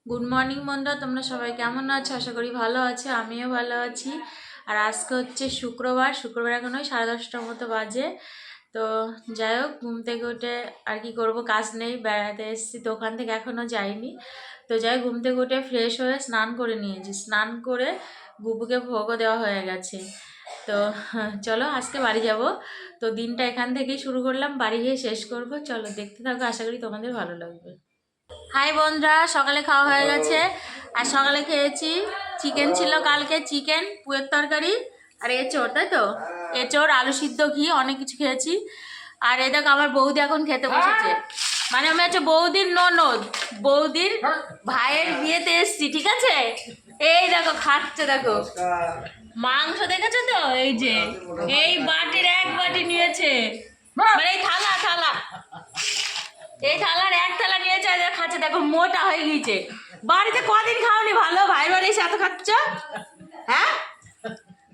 Good morning বন্ধুরা, তোমরা সবাই কেমন আছো? আশা করি ভালো আছো, আমিও ভালো আছি। আর আজকে হচ্ছে শুক্রবার এখন ওই 10:30টার মতো বাজে। তো যাই হোক, ঘুম থেকে উঠে আর কি করব, কাজ নেই, বেড়াতে এসেছি তো ওখান থেকে এখনও যাইনি। তো যাই ঘুম থেকে উঠে ফ্রেশ হয়ে স্নান করে নিয়েছি, স্নান করে বুবুকে ভোগও দেওয়া হয়ে গেছে। তো চলো আজকে বাড়ি যাব। তো দিনটা এখান থেকেই শুরু করলাম, বাড়ি গিয়ে শেষ করব। চলো দেখতে থাকো, আশা করি তোমাদের ভালো লাগবে। হাই বন্ধুরা, সকালে খাওয়া হয়ে গেছে। আর সকালে খেয়েছি চিকেন, ছিল কালকে চিকেন, পুয়ের তরকারি আর এঁচোড়, তাই তো এঁচোড়, আলু সিদ্ধ, ঘি, অনেক কিছু খেয়েছি। আর এই দেখো আমার বৌদি এখন খেতে বসেছে, মানে আমি হচ্ছে বৌদির ননদ, বৌদির ভাইয়ের বিয়েতে এসছি, ঠিক আছে। এই দেখো খাচ্ছে, দেখো মাংস দেখেছো তো, এই যে এই বাটির এক বাটি নিয়েছে, মানে এই থালা থালা, এই থালার এক থালা নিয়েছে, খাচ্ছে, দেখো মোটা হয়ে গিয়েছে। বাড়িতে কদিন খাওনি ভালো, ভাই বাড়ি এসে এত খাচ্ছ? হ্যাঁ,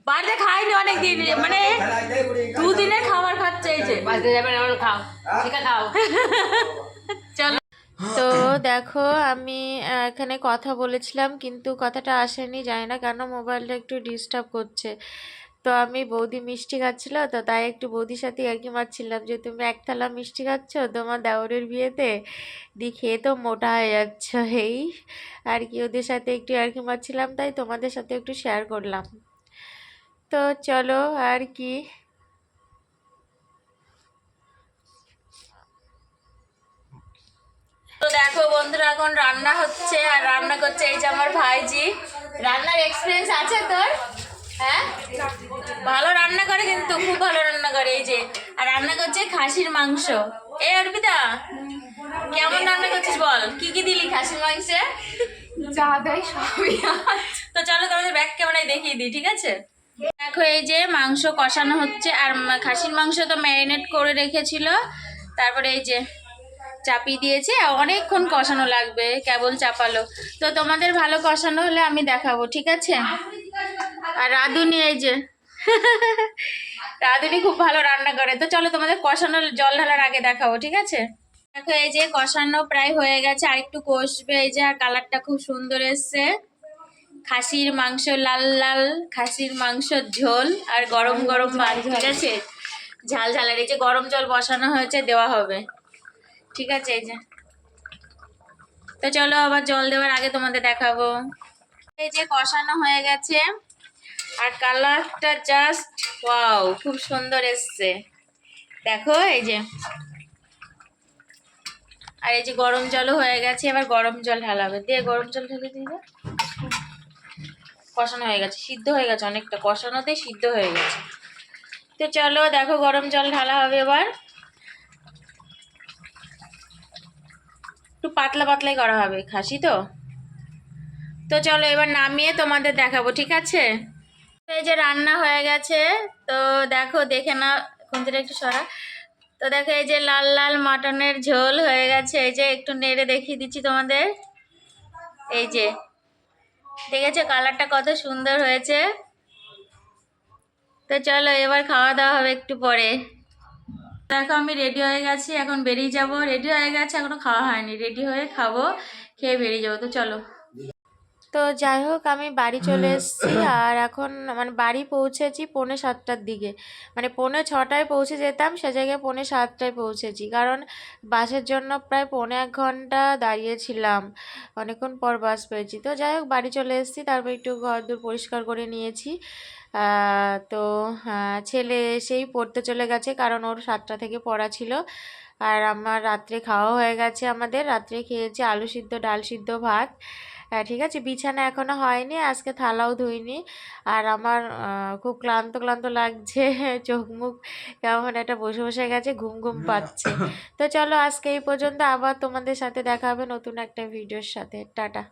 বাড়িতে খাইনি অনেকদিন, মানে দুদিনের খাবার খাচ্ছে। এই যে খাও, ঠিক আছে খাও। চলো। তো দেখো আমি এখানে কথা বলেছিলাম, কিন্তু কথাটা আসেনি, জানি না কেন মোবাইলটা একটু ডিস্টার্ব করছে। তো আমি বৌদি মিষ্টি খাচ্ছিল, তো তাই একটু বৌদির সাথে আর কি মারছিলাম যে তুমি এক থালা মিষ্টি খাচ্ছ তোমার দেওরের বিয়েতে, দি খেয়ে তো মোটা হয়ে যাচ্ছ, এই আর কি ওদের সাথে একটু আর কি মারছিলাম, তাই তোমাদের সাথে একটু শেয়ার করলাম। তো চলো আর কি। তো দেখো বন্ধুরা, এখন রান্না হচ্ছে, আর রান্না করছে এই যে আমার ভাইজি। রান্নার এক্সপিরিয়েন্স আছে তোর? হ্যাঁ, ভালো রান্না করে, কিন্তু খুব ভালো রান্না করে। এই যে আর রান্না করছে খাসির মাংস। এই অর্পিতা, কেমন রান্না করছিস বল, কি কি দিলি খাসির মাংসে? যা দেয় সবই। তো চলো তোমাদের ব্যাক ক্যামেরায় দেখিয়ে দিই, ঠিক আছে। দেখো এই যে মাংস কষানো হচ্ছে, আর খাসির মাংস তো ম্যারিনেট করে রেখেছিল, তারপরে এই যে চাপিয়ে দিয়েছে, অনেকক্ষণ কষানো লাগবে, কেবল চাপালো। তো তোমাদের ভালো কষানো হলে আমি দেখাবো, ঠিক আছে। আর রাঁধুনি এই যে রাঁধুনি খুব ভালো রান্না করে। তো চলো তোমাদের কষানো জল ঢালার আগে দেখাবো, ঠিক আছে। দেখো এই যে কষানো প্রায় হয়ে গেছে, আর একটু কষবে। এই যে আর কালারটা খুব সুন্দর এসছে। খাসির মাংস, লাল লাল খাসির মাংস ঝোল, আর গরম গরম ভাত, ঠিক আছে, ঝাল ঝালের। এই যে গরম জল বসানো হয়েছে, দেওয়া হবে, ঠিক আছে। এই যে, তো চলো আবার জল দেওয়ার আগে তোমাদের দেখাবো। এই যে কষানো হয়ে গেছে, আর কালারটা জাস্ট ওয়াও, খুব সুন্দর এসছে, দেখো এই যে। আর এই যে গরম জলও হয়ে গেছে, এবার গরম জল ঢালাবে, দিয়ে গরম জল ঢেলে দিয়ে কষানো হয়ে গেছে, সিদ্ধ হয়ে গেছে, অনেকটা কষানোতেই সিদ্ধ হয়ে গেছে। তো চলো দেখো গরম জল ঢালা হবে এবার, একটু পাতলা পাতলাই করা হবে, খাসি তো। তো চলো এবার নামিয়ে তোমাদের দেখাবো, ঠিক আছে। এই যে রান্না হয়ে গেছে, তো দেখো, দেখে না খুন্তিটা একটু সরা। তো দেখো এই যে লাল লাল মাটনের ঝোল হয়ে গেছে, এই যে একটু নেড়ে দেখিয়ে দিচ্ছি তোমাদের। এই যে দেখেছো কালারটা কত সুন্দর হয়েছে। তো চলো এবার খাওয়া দাওয়া হবে একটু পরে। দেখো আমি রেডি হয়ে গেছি, এখন বেরিয়ে যাব। রেডি হয়ে গেছে, এখনো খাওয়া হয়নি, রেডি হয়ে খাবো, খেয়ে বেরিয়ে যাবো। তো চলো। তো যাই হোক আমি বাড়ি চলে এসেছি, আর এখন মানে বাড়ি পৌঁছেছি 6:45টার দিকে, মানে 6:45টায় পৌঁছে যেতাম, সে জায়গায় 6:45টায় পৌঁছেছি, কারণ বাসের জন্য প্রায় 1.25 ঘন্টা দাঁড়িয়েছিলাম, অনেকক্ষণ পর বাস পেয়েছি। তো যাই হোক বাড়ি চলে এসেছি, তারপর একটু ঘর দূর পরিষ্কার করে নিয়েছি। তো ছেলে এসেই পড়তে চলে গেছে, কারণ ওর 7টা থেকে পড়া ছিল। আর আমার রাত্রে খাওয়া হয়ে গেছে, আমাদের রাত্রে খেয়েছি আলু সিদ্ধ, ডাল সিদ্ধ, ভাত। হ্যাঁ ঠিক আছে, বিছানা এখনো হয়নি, আজকে থালাও ধুইনি। আর আমার খুব ক্লান্ত ক্লান্ত লাগছে, চোখ মুখ কেমন একটা বসে বসে গেছে, ঘুম ঘুম পাচ্ছে। তো চলো আজকে এই পর্যন্ত, আবার তোমাদের সাথে দেখা হবে নতুন একটা ভিডিওর সাথে। টাটা।